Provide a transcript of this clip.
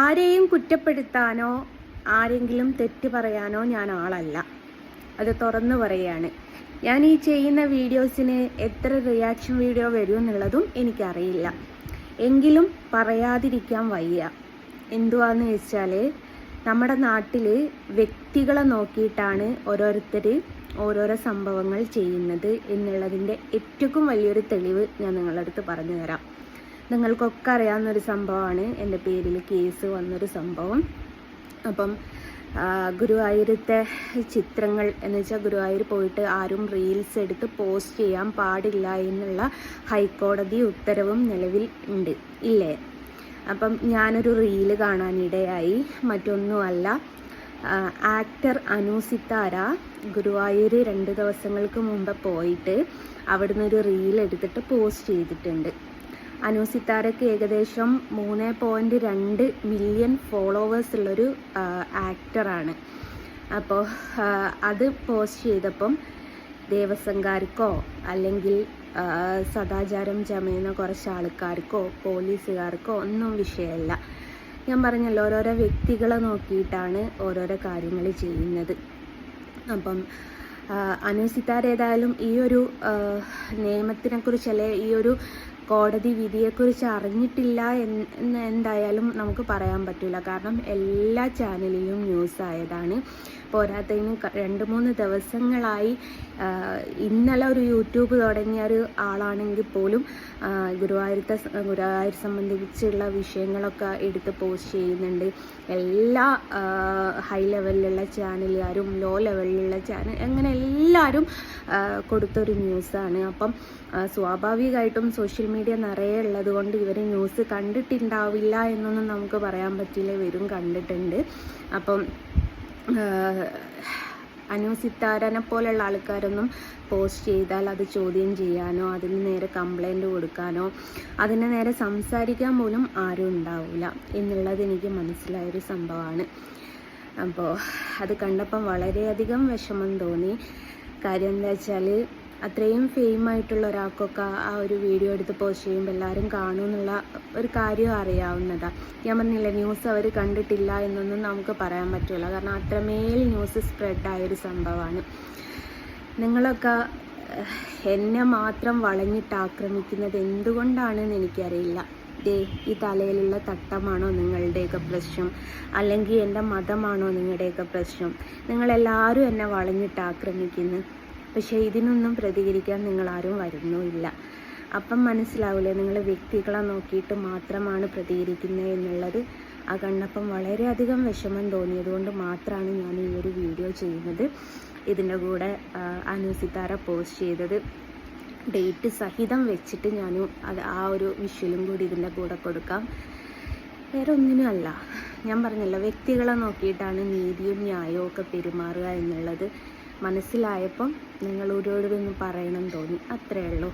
ആരെയും കുറ്റപ്പെടുത്താനോ ആരെങ്കിലും തെറ്റ് പറയാനോ ഞാൻ ആളല്ല. അത് തുറന്നു പറയുകയാണ്. ഞാൻ ഈ ചെയ്യുന്ന വീഡിയോസിന് എത്ര റിയാക്ഷൻ വീഡിയോ വരും എന്നുള്ളതും എനിക്കറിയില്ല. എങ്കിലും പറയാതിരിക്കാൻ വയ്യ. എന്തുവാന്ന് വെച്ചാൽ, നമ്മുടെ നാട്ടിൽ വ്യക്തികളെ നോക്കിയിട്ടാണ് ഓരോരുത്തർ ഓരോരോ സംഭവങ്ങൾ ചെയ്യുന്നത് എന്നുള്ളതിൻ്റെ ഏറ്റവും വലിയൊരു തെളിവ് ഞാൻ നിങ്ങളുടെ അടുത്ത് പറഞ്ഞു തരാം. നിങ്ങൾക്കൊക്കെ അറിയാവുന്നൊരു സംഭവമാണ് എൻ്റെ പേരിൽ കേസ് വന്നൊരു സംഭവം. അപ്പം ഗുരുവായൂരത്തെ ചിത്രങ്ങൾ എന്ന് വെച്ചാൽ ഗുരുവായൂർ പോയിട്ട് ആരും റീൽസ് എടുത്ത് പോസ്റ്റ് ചെയ്യാൻ പാടില്ല എന്നുള്ള ഹൈക്കോടതി ഉത്തരവും നിലവിൽ ഉണ്ട് ഇല്ലേ? അപ്പം ഞാനൊരു റീല് കാണാനിടയായി. മറ്റൊന്നുമല്ല, ആക്ടർ അനു സിത്താര ഗുരുവായൂർ 2 ദിവസങ്ങൾക്ക് മുമ്പ് പോയിട്ട് അവിടുന്ന് ഒരു റീൽ എടുത്തിട്ട് പോസ്റ്റ് ചെയ്തിട്ടുണ്ട്. അനു സിത്താരയ്ക്ക് ഏകദേശം 3.2 മില്യൺ ഫോളോവേഴ്സ് ഉള്ളൊരു ആക്ടറാണ്. അപ്പോൾ അത് പോസ്റ്റ് ചെയ്തപ്പം ദേവസ്വംകാർക്കോ അല്ലെങ്കിൽ സദാചാരം ചമയുന്ന കുറച്ച് ആൾക്കാർക്കോ പോലീസുകാർക്കോ ഒന്നും വിഷയമല്ല. ഞാൻ പറഞ്ഞല്ലോ, ഓരോരോ വ്യക്തികളെ നോക്കിയിട്ടാണ് ഓരോരോ കാര്യങ്ങൾ ചെയ്യുന്നത്. അപ്പം അനു സിത്താര ഏതായാലും ഈ ഒരു നിയമത്തിനെക്കുറിച്ച് അല്ലെ ഈ ഒരു കോടതി വിധിയെക്കുറിച്ച് അറിഞ്ഞിട്ടില്ല എന്ന് എന്തായാലും നമുക്ക് പറയാൻ പറ്റില്ല. കാരണം എല്ലാ ചാനലിലും ന്യൂസ് ആയതാണ്. പോരാത്തതിന് 2-3 ദിവസങ്ങളായി ഇന്നലെ ഒരു യൂട്യൂബ് തുടങ്ങിയ ഒരു ആളാണെങ്കിൽ പോലും ഗുരുവായൂർ സംബന്ധിച്ചുള്ള വിഷയങ്ങളൊക്കെ എടുത്ത് പോസ്റ്റ് ചെയ്യുന്നുണ്ട്. എല്ലാ ഹൈ ലെവലിലുള്ള ചാനലുകാരും ലോ ലെവലിലുള്ള ചാനൽ അങ്ങനെ എല്ലാവരും കൊടുത്തൊരു ന്യൂസാണ്. അപ്പം സ്വാഭാവികമായിട്ടും സോഷ്യൽ മീഡിയ നിറയെ ഉള്ളത് കൊണ്ട് ഇവർ ന്യൂസ് കണ്ടിട്ടുണ്ടാവില്ല എന്നൊന്നും നമുക്ക് പറയാൻ പറ്റില്ല. ഇവരും കണ്ടിട്ടുണ്ട്. അപ്പം അനു സിത്താരനെ പോലുള്ള ആൾക്കാരൊന്നും പോസ്റ്റ് ചെയ്താൽ അത് ചോദ്യം ചെയ്യാനോ അതിന് നേരെ കംപ്ലൈൻറ്റ് കൊടുക്കാനോ അതിന് നേരെ സംസാരിക്കാൻ പോലും ആരും ഉണ്ടാവില്ല എന്നുള്ളത് എനിക്ക് മനസ്സിലായൊരു സംഭവമാണ്. അപ്പോൾ അത് കണ്ടപ്പം വളരെയധികം വിഷമം തോന്നി. കാര്യം എന്താ വെച്ചാൽ, അത്രയും ഫെയിമായിട്ടുള്ള ഒരാൾക്കൊക്കെ ആ ഒരു വീഡിയോ എടുത്ത് പോസ്റ്റ് ചെയ്യുമ്പോൾ എല്ലാവരും കാണുമെന്നുള്ള ഒരു കാര്യം അറിയാവുന്നതാണ്. ഞാൻ പറഞ്ഞില്ല, ന്യൂസ് അവർ കണ്ടിട്ടില്ല എന്നൊന്നും നമുക്ക് പറയാൻ പറ്റില്ല. കാരണം അത്രമേൽ ന്യൂസ് സ്പ്രെഡായൊരു സംഭവമാണ്. നിങ്ങളൊക്കെ എന്നെ മാത്രം വളഞ്ഞിട്ട് ആക്രമിക്കുന്നത് എന്തുകൊണ്ടാണെന്ന് എനിക്കറിയില്ല. ഈ തലയിലുള്ള തട്ടമാണോ നിങ്ങളുടെയൊക്കെ പ്രശ്നം, അല്ലെങ്കിൽ എൻ്റെ മതമാണോ നിങ്ങളുടെയൊക്കെ പ്രശ്നം? നിങ്ങളെല്ലാവരും എന്നെ വളഞ്ഞിട്ട് ആക്രമിക്കുന്നു. പക്ഷേ ഇതിനൊന്നും പ്രതികരിക്കാൻ നിങ്ങളാരും വരുന്നുമില്ല. അപ്പം മനസ്സിലാവില്ലേ, നിങ്ങൾ വ്യക്തികളെ നോക്കിയിട്ട് മാത്രമാണ് പ്രതികരിക്കുന്നത് എന്നുള്ളത്. ആ കണ്ടപ്പം വളരെയധികം വിഷമം തോന്നിയതുകൊണ്ട് മാത്രമാണ് ഞാൻ ഈ ഒരു വീഡിയോ ചെയ്യുന്നത്. ഇതിൻ്റെ കൂടെ അനു സിത്താര പോസ്റ്റ് ചെയ്തത് ഡേറ്റ് സഹിതം വെച്ചിട്ട് ഞാൻ ആ ഒരു വിഷ്വലും കൂടി ഇതിൻ്റെ കൂടെ കൊടുക്കാം. വേറെ ഒന്നിനും അല്ല. ഞാൻ പറഞ്ഞല്ലോ, വ്യക്തികളെ നോക്കിയിട്ടാണ് നീതിയും ന്യായവും ഒക്കെ പെരുമാറുക എന്നുള്ളത് മനസ്സിലായപ്പം നിങ്ങളോടൊന്ന് പറയണം തോന്നി. അത്രയേ ഉള്ളൂ.